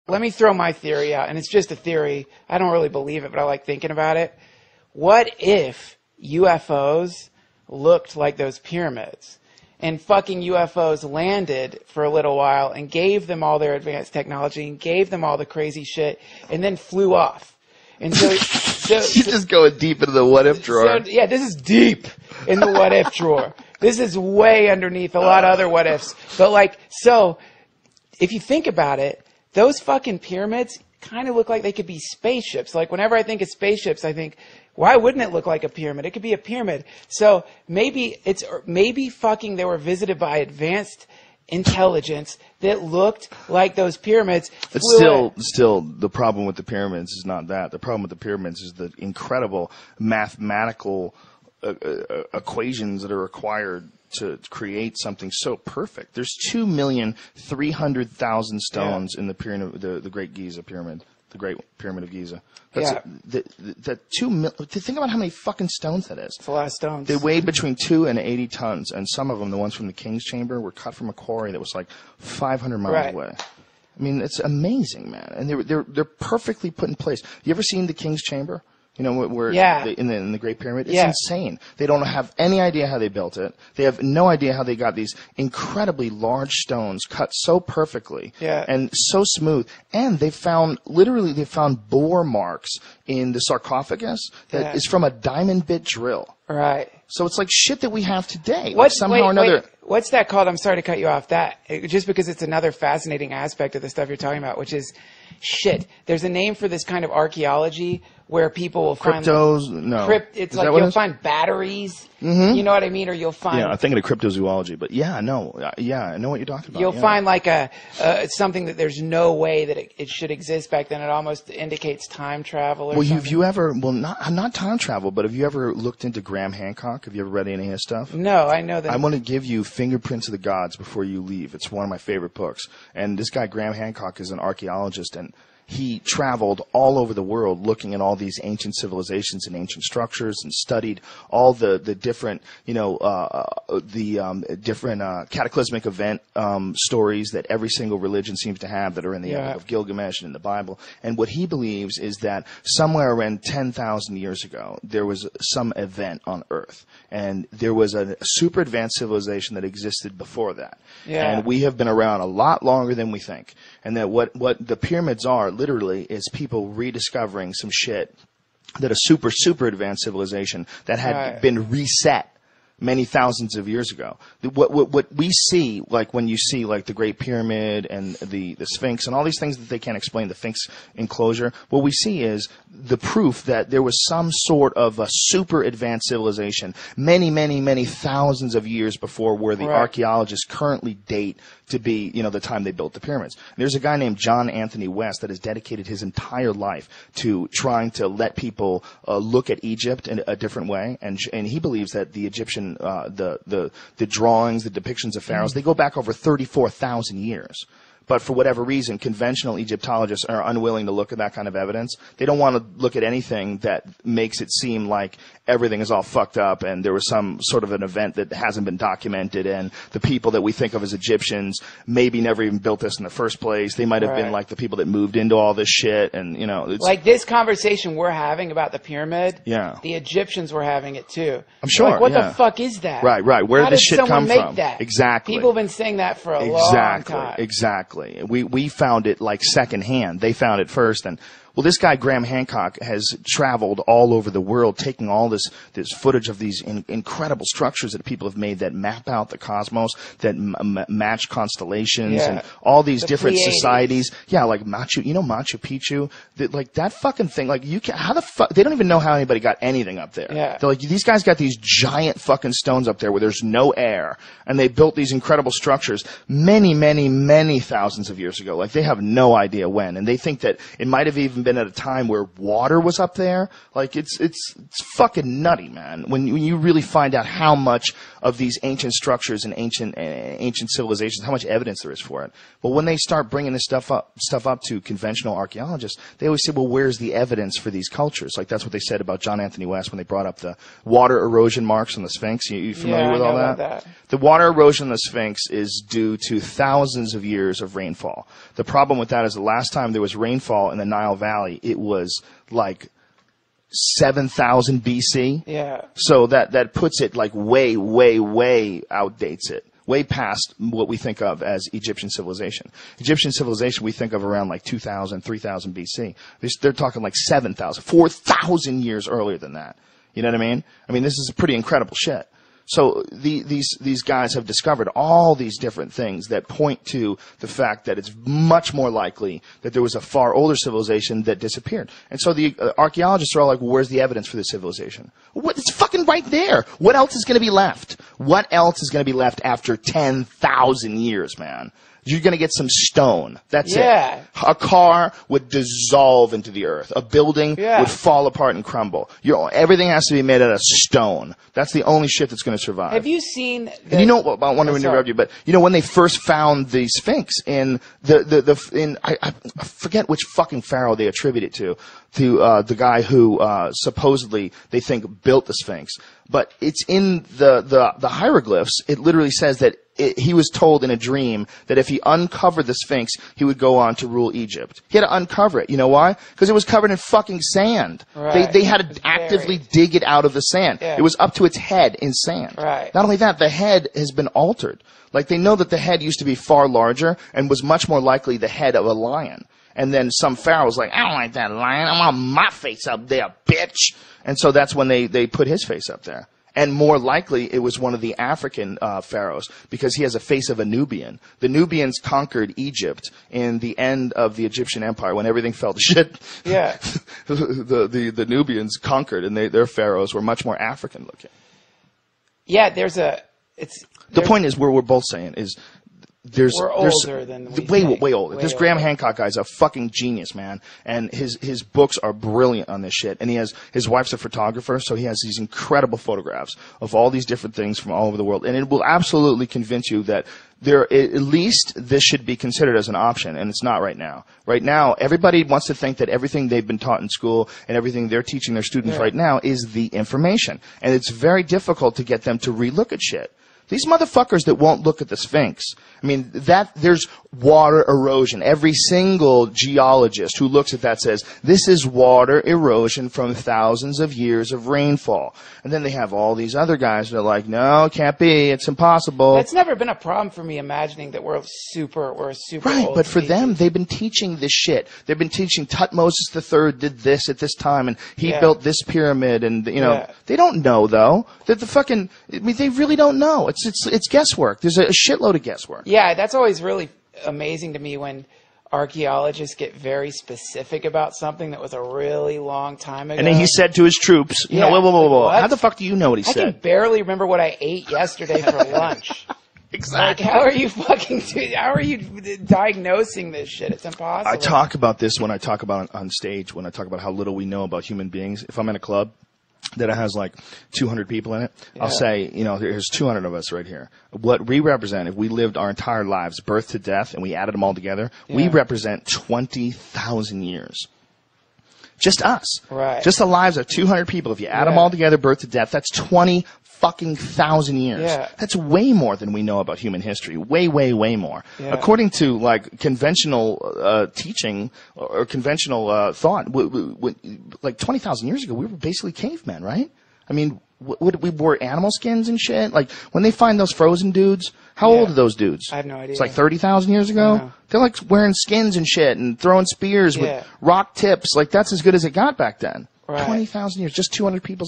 let me throw my theory out, and it's just a theory. I don't really believe it, but I like thinking about it. What if UFOs looked like those pyramids, and fucking UFOs landed for a little while and gave them all their advanced technology and gave them all the crazy shit, and then flew off? And so you're just going deep into the what if drawer. So, yeah, this is deep in the what if drawer. This is way underneath a lot of other what ifs. But like, so if you think about it, those fucking pyramids kind of look like they could be spaceships. Like whenever I think of spaceships, I think, why wouldn't it look like a pyramid? It could be a pyramid. So maybe fucking they were visited by advanced intelligence that looked like those pyramids. But still, the problem with the pyramids is not that. The problem with the pyramids is the incredible mathematical equations that are required to create something so perfect. There's 2,300,000 stones in the pyramid, the Great Giza pyramid, the Great Pyramid of Giza. That's think about how many fucking stones that is. It's a lot of stones. They weighed between 2 and 80 tons, and some of them, the ones from the King's Chamber, were cut from a quarry that was like 500 miles away. I mean, it's amazing, man, and they're perfectly put in place. You ever seen the King's Chamber? You know, where in the Great Pyramid? It's insane. They don't have any idea how they built it. They have no idea how they got these incredibly large stones cut so perfectly and so smooth. And they found bore marks in the sarcophagus that is from a diamond bit drill. Right. So it's like shit that we have today. What's that called? I'm sorry to cut you off. Just because it's another fascinating aspect of the stuff you're talking about, which is shit. There's a name for this kind of archaeology where people will find it's like you'll find batteries. Mm-hmm. You know what I mean? Or you'll find I'm thinking of cryptozoology, but I know what you're talking about. You'll find like something that there's no way that it should exist back then. It almost indicates time travel. Or something. Not time travel, but have you ever looked into Graham Hancock? Have you ever read any of his stuff? No, I know that. I want to give you Fingerprints of the Gods before you leave. It's one of my favorite books. And this guy Graham Hancock is an archaeologist, and he traveled all over the world looking at all these ancient civilizations and ancient structures, and studied all the different, different cataclysmic event stories that every single religion seems to have that are in the Epic of Gilgamesh and in the Bible. And what he believes is that somewhere around 10,000 years ago, there was some event on Earth, and there was a super advanced civilization that existed before that. Yeah. And we have been around a lot longer than we think. And that what the pyramids are literally is people rediscovering some shit that a super, super advanced civilization that had been reset many thousands of years ago. What we see, like when you see like the Great Pyramid and the Sphinx and all these things that they can't explain, the Sphinx enclosure, what we see is the proof that there was some sort of a super advanced civilization many, many, many thousands of years before where the archaeologists currently date to be, the time they built the pyramids. There's a guy named John Anthony West that has dedicated his entire life to trying to let people look at Egypt in a different way, and he believes that the Egyptian the drawings, the depictions of pharaohs, they go back over 34,000 years. But for whatever reason, conventional Egyptologists are unwilling to look at that kind of evidence. They don't want to look at anything that makes it seem like everything is all fucked up and there was some sort of an event that hasn't been documented, and the people that we think of as Egyptians maybe never even built this in the first place. They might have been like the people that moved into all this shit, and it's like this conversation we're having about the pyramid. Yeah, the Egyptians were having it too. I'm sure. Like, what the fuck is that? Right. Where did this shit come from? That? Exactly. People have been saying that for a long time. Exactly. We found it like secondhand. They found it first, and this guy Graham Hancock has traveled all over the world, taking all this footage of these incredible structures that people have made that map out the cosmos, that match constellations, and all these different societies. Yeah, like Machu Picchu. That fucking thing. Like how the fuck? They don't even know how anybody got anything up there. Yeah. They're like, these guys got these giant fucking stones up there where there's no air, and they built these incredible structures many, many, many thousands of years ago. Like they have no idea when, and they think that it might have even been been at a time where water was up there. Like, it's fucking nutty, man. When you really find out how much of these ancient structures and ancient civilizations, how much evidence there is for it. But when they start bringing this stuff up to conventional archaeologists, they always say, well, where's the evidence for these cultures? Like, that's what they said about John Anthony West when they brought up the water erosion marks on the Sphinx. You familiar with all that? The water erosion on the Sphinx is due to thousands of years of rainfall. The problem with that is the last time there was rainfall in the Nile Valley, it was like 7,000 BC. Yeah. So that puts it like way, way, way outdates it. Way past what we think of as Egyptian civilization. Egyptian civilization we think of around like 2,000, 3,000 BC. They're talking like 7,000, 4,000 years earlier than that. You know what I mean? I mean, this is pretty incredible shit. So these guys have discovered all these different things that point to the fact that it's much more likely that there was a far older civilization that disappeared. And so the archaeologists are all like, well, where's the evidence for this civilization? What? It's fucking right there. What else is going to be left? What else is going to be left after 10,000 years, man? You're going to get some stone. That's it. A car would dissolve into the earth. A building would fall apart and crumble. Everything has to be made out of stone. That's the only shit that's going to survive. Have you seen... And you know, I want to interrupt you, but you know when they first found the Sphinx in I forget which fucking pharaoh they attribute it to the guy who supposedly they think built the Sphinx, but it's in the hieroglyphs. It literally says that he was told in a dream that if he uncovered the Sphinx, he would go on to rule Egypt. He had to uncover it. You know why? Because it was covered in fucking sand. Right. They had to actively dig it out of the sand. Yeah. It was up to its head in sand. Right. Not only that, the head has been altered. Like, they know that the head used to be far larger and was much more likely the head of a lion. And then some pharaoh was like, I don't like that lion. I want my face up there, bitch. And so that's when they put his face up there. And more likely, it was one of the African pharaohs, because he has a face of a Nubian. The Nubians conquered Egypt in the end of the Egyptian Empire when everything fell to shit. Yeah. the Nubians conquered, and their pharaohs were much more African looking. Yeah, the point is, where we're both saying is, we're older than we way older. This Graham Hancock guy's a fucking genius, man, and his books are brilliant on this shit. And his wife's a photographer, so he has these incredible photographs of all these different things from all over the world, and it will absolutely convince you that at least this should be considered as an option, and it's not right now. Right now, everybody wants to think that everything they've been taught in school and everything they're teaching their students right now is the information, and it's very difficult to get them to relook at shit. These motherfuckers that won't look at the Sphinx, I mean, there's water erosion. Every single geologist who looks at that says, this is water erosion from thousands of years of rainfall. And then they have all these other guys that are like, no, it can't be, it's impossible. That's never been a problem for me, imagining that we're a super right, old but for species. them, they've been teaching this shit. They've been teaching Tutmosis III did this at this time, and he built this pyramid, and, you know, they don't know, though. That they really don't know. It's guesswork. There's a shitload of guesswork. Yeah, that's always really amazing to me when archaeologists get very specific about something that was a really long time ago. And then he said to his troops, you know, whoa. How the fuck do you know what he said? I can barely remember what I ate yesterday for lunch. Exactly. Like, how are you diagnosing this shit? It's impossible. I talk about this when I talk about on stage, when I talk about how little we know about human beings. If I'm in a club that has like 200 people in it, I'll say, you know, there's 200 of us right here. What we represent, if we lived our entire lives, birth to death, and we added them all together, we represent 20,000 years. Just us. Right. Just the lives of 200 people. If you add them all together, birth to death, that's 20,000 years. Yeah. That's way more than we know about human history. Way, way, way more. Yeah. According to like conventional teaching or conventional thought, like 20,000 years ago, we were basically cavemen, right? I mean, we wore animal skins and shit. Like when they find those frozen dudes, how old are those dudes? I have no idea. It's like 30,000 years ago. They're like wearing skins and shit and throwing spears with rock tips. Like that's as good as it got back then. Right. 20,000 years, just 200 people's lives.